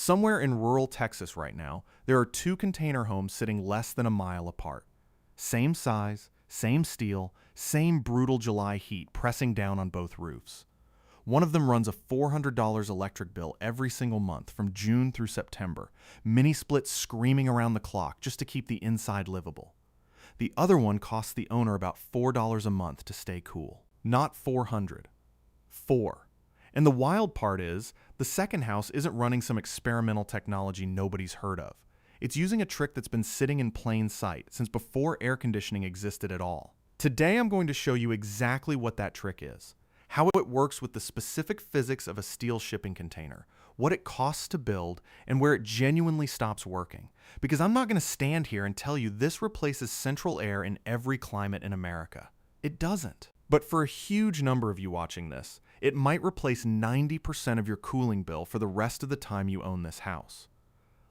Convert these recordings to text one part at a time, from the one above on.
Somewhere in rural Texas right now, there are two container homes sitting less than a mile apart. Same size, same steel, same brutal July heat pressing down on both roofs. One of them runs a $400 electric bill every single month from June through September, mini splits screaming around the clock just to keep the inside livable. The other one costs the owner about $4 a month to stay cool. Not 400. 4. And the wild part is, the second house isn't running some experimental technology nobody's heard of. It's using a trick that's been sitting in plain sight since before air conditioning existed at all. Today I'm going to show you exactly what that trick is, how it works with the specific physics of a steel shipping container, what it costs to build, and where it genuinely stops working. Because I'm not going to stand here and tell you this replaces central air in every climate in America. It doesn't. But for a huge number of you watching this, it might replace 90% of your cooling bill for the rest of the time you own this house.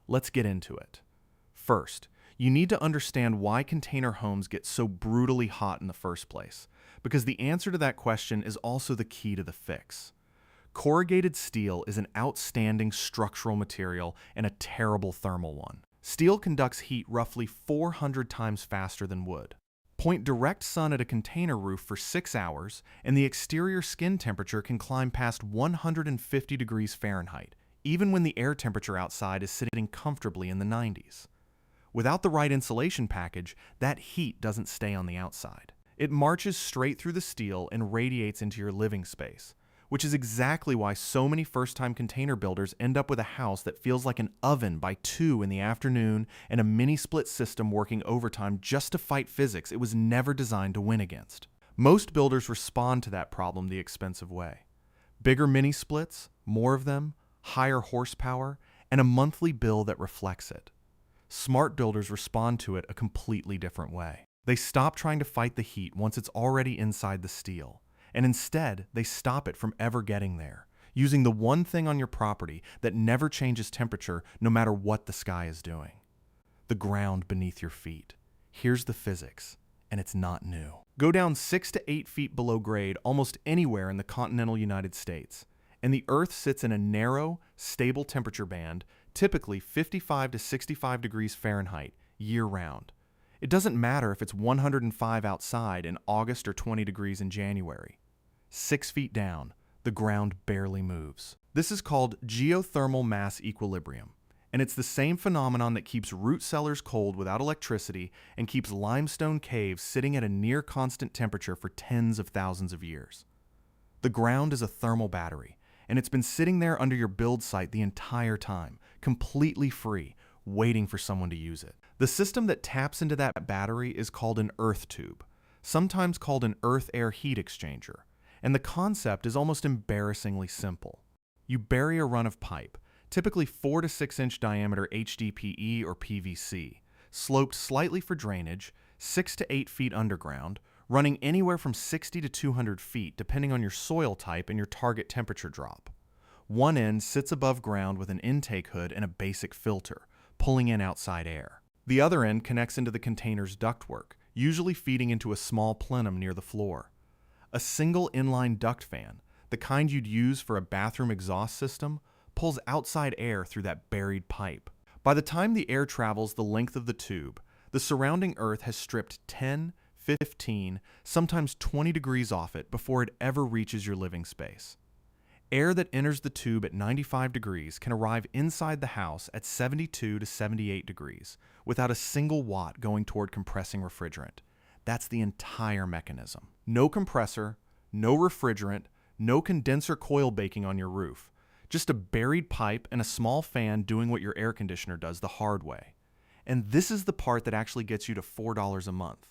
Let's get into it. First, you need to understand why container homes get so brutally hot in the first place, because the answer to that question is also the key to the fix. Corrugated steel is an outstanding structural material and a terrible thermal one. Steel conducts heat roughly 400 times faster than wood. Point direct sun at a container roof for 6 hours, and the exterior skin temperature can climb past 150 degrees Fahrenheit, even when the air temperature outside is sitting comfortably in the 90s. Without the right insulation package, that heat doesn't stay on the outside. It marches straight through the steel and radiates into your living space, which is exactly why so many first-time container builders end up with a house that feels like an oven by 2 in the afternoon and a mini-split system working overtime just to fight physics it was never designed to win against. Most builders respond to that problem the expensive way. Bigger mini-splits, more of them, higher horsepower, and a monthly bill that reflects it. Smart builders respond to it a completely different way. They stop trying to fight the heat once it's already inside the steel. And instead, they stop it from ever getting there, using the one thing on your property that never changes temperature no matter what the sky is doing. The ground beneath your feet. Here's the physics, and it's not new. Go down 6 to 8 feet below grade almost anywhere in the continental United States, and the Earth sits in a narrow, stable temperature band, typically 55 to 65 degrees Fahrenheit, year-round. It doesn't matter if it's 105 outside in August or 20 degrees in January. 6 feet down, the ground barely moves. This is called geothermal mass equilibrium, and it's the same phenomenon that keeps root cellars cold without electricity and keeps limestone caves sitting at a near constant temperature for tens of thousands of years. The ground is a thermal battery, and it's been sitting there under your build site the entire time, completely free, waiting for someone to use it. The system that taps into that battery is called an earth tube, sometimes called an earth-air heat exchanger, and the concept is almost embarrassingly simple. You bury a run of pipe, typically 4 to 6 inch diameter HDPE or PVC, sloped slightly for drainage, 6 to 8 feet underground, running anywhere from 60 to 200 feet depending on your soil type and your target temperature drop. One end sits above ground with an intake hood and a basic filter, pulling in outside air. The other end connects into the container's ductwork, usually feeding into a small plenum near the floor. A single inline duct fan, the kind you'd use for a bathroom exhaust system, pulls outside air through that buried pipe. By the time the air travels the length of the tube, the surrounding earth has stripped 10, 15, sometimes 20 degrees off it before it ever reaches your living space. Air that enters the tube at 95 degrees can arrive inside the house at 72 to 78 degrees without a single watt going toward compressing refrigerant. That's the entire mechanism. No compressor, no refrigerant, no condenser coil baking on your roof. Just a buried pipe and a small fan doing what your air conditioner does the hard way. And this is the part that actually gets you to $4 a month.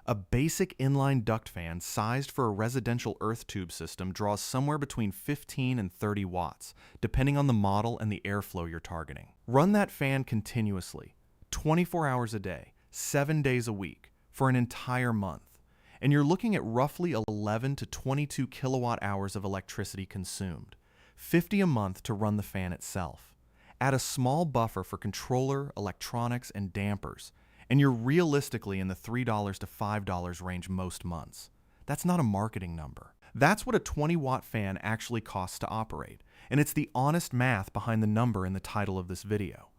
A basic inline duct fan sized for a residential earth tube system draws somewhere between 15 and 30 watts, depending on the model and the airflow you're targeting. Run that fan continuously, 24 hours a day, 7 days a week, for an entire month, and you're looking at roughly 11 to 22 kilowatt hours of electricity consumed, 50 a month to run the fan itself. Add a small buffer for controller, electronics, and dampers, and you're realistically in the $3 to $5 range most months. That's not a marketing number. That's what a 20-watt fan actually costs to operate, and it's the honest math behind the number in the title of this video.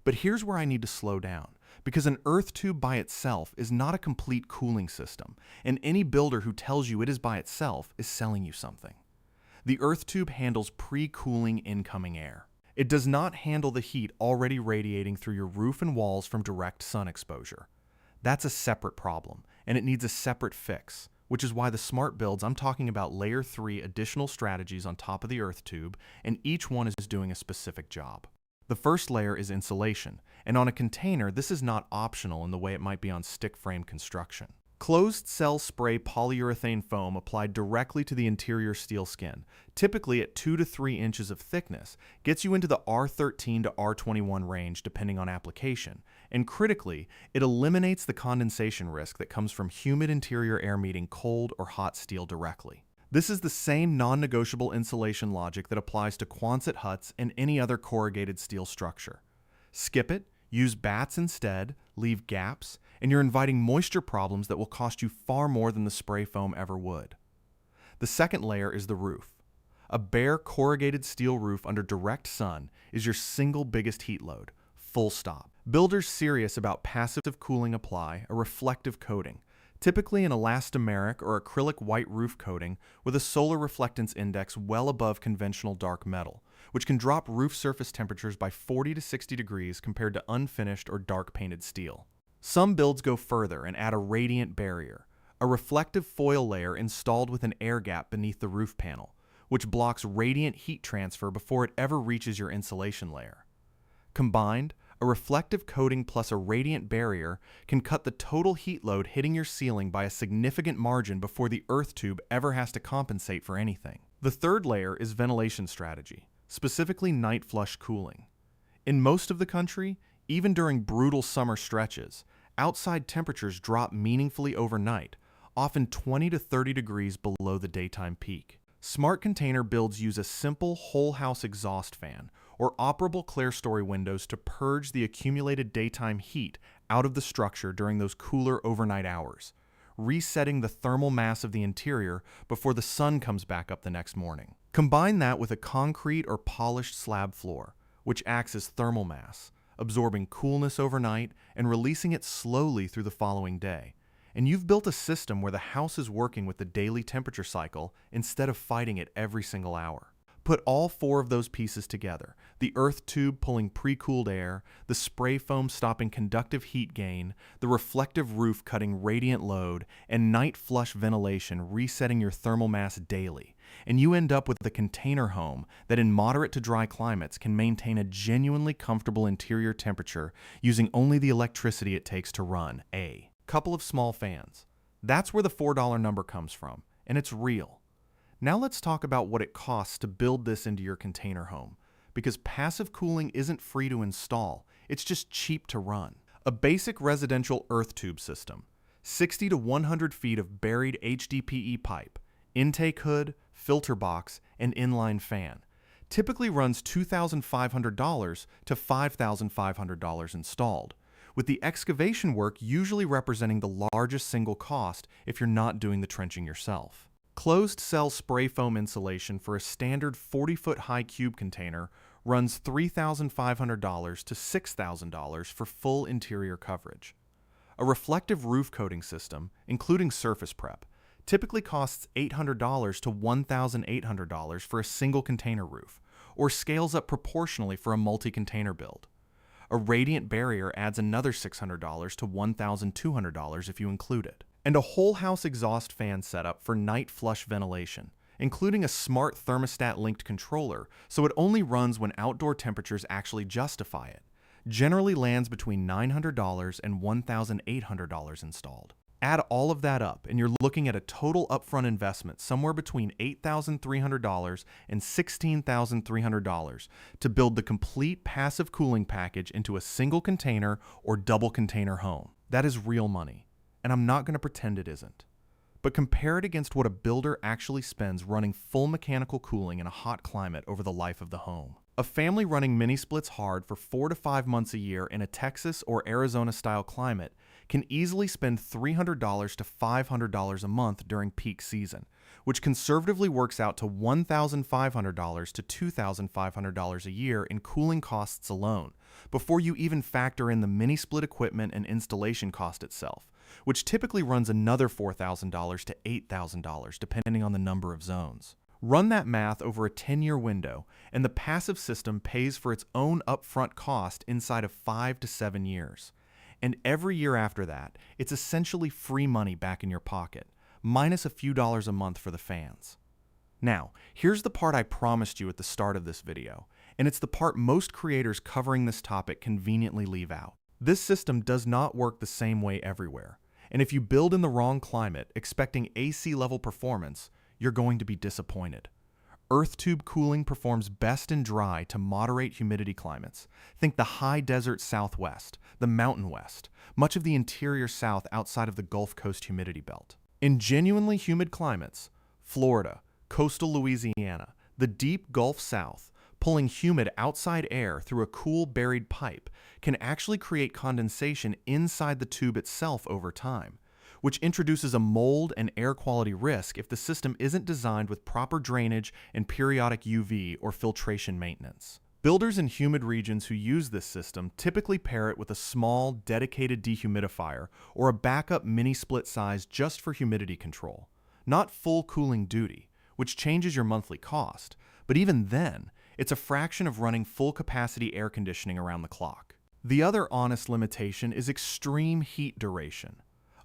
But here's where I need to slow down, because an earth tube by itself is not a complete cooling system, and any builder who tells you it is by itself is selling you something. The earth tube handles pre-cooling incoming air. It does not handle the heat already radiating through your roof and walls from direct sun exposure. That's a separate problem, and it needs a separate fix, which is why the smart builds I'm talking about layer 3 additional strategies on top of the earth tube, and each one is doing a specific job. The first layer is insulation, and on a container, this is not optional in the way it might be on stick frame construction. Closed-cell spray polyurethane foam applied directly to the interior steel skin, typically at 2 to 3 inches of thickness, gets you into the R13 to R21 range depending on application, and critically, it eliminates the condensation risk that comes from humid interior air meeting cold or hot steel directly. This is the same non-negotiable insulation logic that applies to Quonset huts and any other corrugated steel structure. Skip it, use bats instead, leave gaps, and you're inviting moisture problems that will cost you far more than the spray foam ever would. The second layer is the roof. A bare corrugated steel roof under direct sun is your single biggest heat load, full stop. Builders serious about passive cooling apply a reflective coating, typically an elastomeric or acrylic white roof coating with a solar reflectance index well above conventional dark metal, which can drop roof surface temperatures by 40 to 60 degrees compared to unfinished or dark painted steel. Some builds go further and add a radiant barrier, a reflective foil layer installed with an air gap beneath the roof panel, which blocks radiant heat transfer before it ever reaches your insulation layer. Combined, a reflective coating plus a radiant barrier can cut the total heat load hitting your ceiling by a significant margin before the earth tube ever has to compensate for anything. The third layer is ventilation strategy, specifically night flush cooling. In most of the country, even during brutal summer stretches, outside temperatures drop meaningfully overnight, often 20 to 30 degrees below the daytime peak. Smart container builds use a simple whole house exhaust fan or operable clerestory windows to purge the accumulated daytime heat out of the structure during those cooler overnight hours, resetting the thermal mass of the interior before the sun comes back up the next morning. Combine that with a concrete or polished slab floor, which acts as thermal mass, absorbing coolness overnight and releasing it slowly through the following day. And you've built a system where the house is working with the daily temperature cycle instead of fighting it every single hour. Put all 4 of those pieces together, the earth tube pulling pre-cooled air, the spray foam stopping conductive heat gain, the reflective roof cutting radiant load, and night flush ventilation resetting your thermal mass daily, and you end up with a container home that in moderate to dry climates can maintain a genuinely comfortable interior temperature using only the electricity it takes to run a couple of small fans. That's where the $4 number comes from, and it's real. Now let's talk about what it costs to build this into your container home, because passive cooling isn't free to install, it's just cheap to run. A basic residential earth tube system, 60 to 100 feet of buried HDPE pipe, intake hood, filter box, and inline fan, typically runs $2,500 to $5,500 installed, with the excavation work usually representing the largest single cost if you're not doing the trenching yourself. Closed-cell spray foam insulation for a standard 40-foot high cube container runs $3,500 to $6,000 for full interior coverage. A reflective roof coating system, including surface prep, typically costs $800 to $1,800 for a single container roof, or scales up proportionally for a multi-container build. A radiant barrier adds another $600 to $1,200 if you include it. And a whole house exhaust fan setup for night flush ventilation, including a smart thermostat-linked controller so it only runs when outdoor temperatures actually justify it, generally lands between $900 and $1,800 installed. Add all of that up, and you're looking at a total upfront investment somewhere between $8,300 and $16,300 to build the complete passive cooling package into a single container or double container home. That is real money, and I'm not going to pretend it isn't. But compare it against what a builder actually spends running full mechanical cooling in a hot climate over the life of the home. A family running mini splits hard for 4 to 5 months a year in a Texas or Arizona-style climate can easily spend $300 to $500 a month during peak season, which conservatively works out to $1,500 to $2,500 a year in cooling costs alone, before you even factor in the mini-split equipment and installation cost itself, which typically runs another $4,000 to $8,000 depending on the number of zones. Run that math over a 10-year window, and the passive system pays for its own upfront cost inside of 5 to 7 years. And every year after that, it's essentially free money back in your pocket, minus a few dollars a month for the fans. Now, here's the part I promised you at the start of this video, and it's the part most creators covering this topic conveniently leave out. This system does not work the same way everywhere, and if you build in the wrong climate expecting AC level performance, you're going to be disappointed. Earth tube cooling performs best in dry to moderate humidity climates. Think the high desert Southwest, the Mountain West, much of the interior South outside of the Gulf Coast humidity belt. In genuinely humid climates, Florida, coastal Louisiana, the deep Gulf South, pulling humid outside air through a cool buried pipe can actually create condensation inside the tube itself over time, which introduces a mold and air quality risk if the system isn't designed with proper drainage and periodic UV or filtration maintenance. Builders in humid regions who use this system typically pair it with a small, dedicated dehumidifier or a backup mini-split size just for humidity control, not full cooling duty, which changes your monthly cost, but even then, it's a fraction of running full capacity air conditioning around the clock. The other honest limitation is extreme heat duration.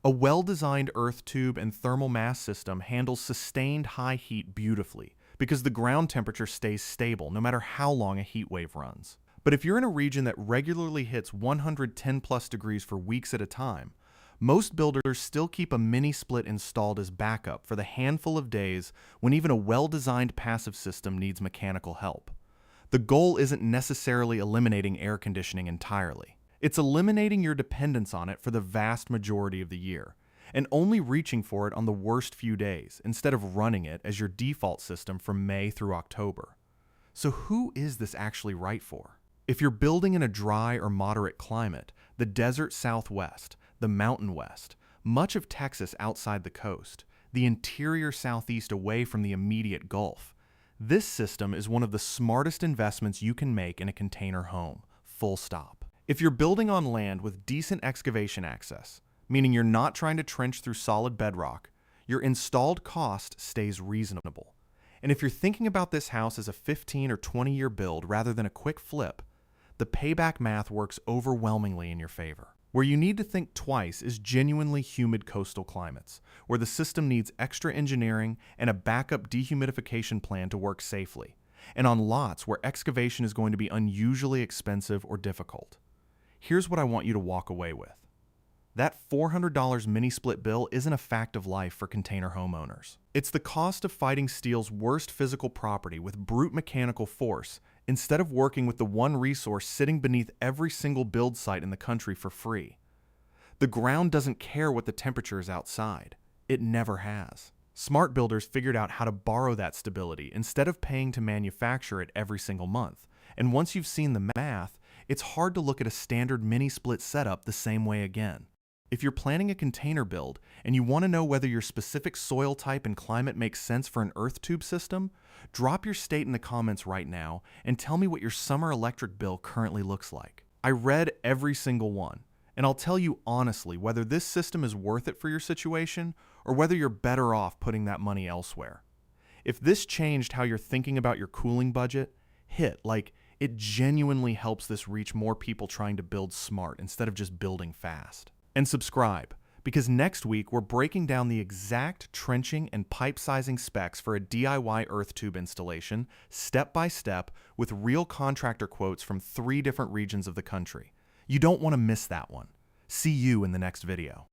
A well-designed earth tube and thermal mass system handles sustained high heat beautifully because the ground temperature stays stable no matter how long a heat wave runs. But if you're in a region that regularly hits 110 plus degrees for weeks at a time, most builders still keep a mini split installed as backup for the handful of days when even a well-designed passive system needs mechanical help. The goal isn't necessarily eliminating air conditioning entirely. It's eliminating your dependence on it for the vast majority of the year, and only reaching for it on the worst few days, instead of running it as your default system from May through October. So who is this actually right for? If you're building in a dry or moderate climate, the desert Southwest, the Mountain West, much of Texas outside the coast, the interior Southeast away from the immediate Gulf, this system is one of the smartest investments you can make in a container home, full stop. If you're building on land with decent excavation access, meaning you're not trying to trench through solid bedrock, your installed cost stays reasonable. And if you're thinking about this house as a 15 or 20-year build rather than a quick flip, the payback math works overwhelmingly in your favor. Where you need to think twice is genuinely humid coastal climates, where the system needs extra engineering and a backup dehumidification plan to work safely, and on lots where excavation is going to be unusually expensive or difficult. Here's what I want you to walk away with. That $400 mini-split bill isn't a fact of life for container homeowners. It's the cost of fighting steel's worst physical property with brute mechanical force instead of working with the one resource sitting beneath every single build site in the country for free. The ground doesn't care what the temperature is outside. It never has. Smart builders figured out how to borrow that stability instead of paying to manufacture it every single month. And once you've seen the math, it's hard to look at a standard mini-split setup the same way again. If you're planning a container build and you want to know whether your specific soil type and climate makes sense for an earth tube system, drop your state in the comments right now and tell me what your summer electric bill currently looks like. I read every single one, and I'll tell you honestly whether this system is worth it for your situation or whether you're better off putting that money elsewhere. If this changed how you're thinking about your cooling budget, hit like it genuinely helps this reach more people trying to build smart instead of just building fast. And subscribe, because next week we're breaking down the exact trenching and pipe sizing specs for a DIY earth tube installation, step by step, with real contractor quotes from 3 different regions of the country. You don't want to miss that one. See you in the next video.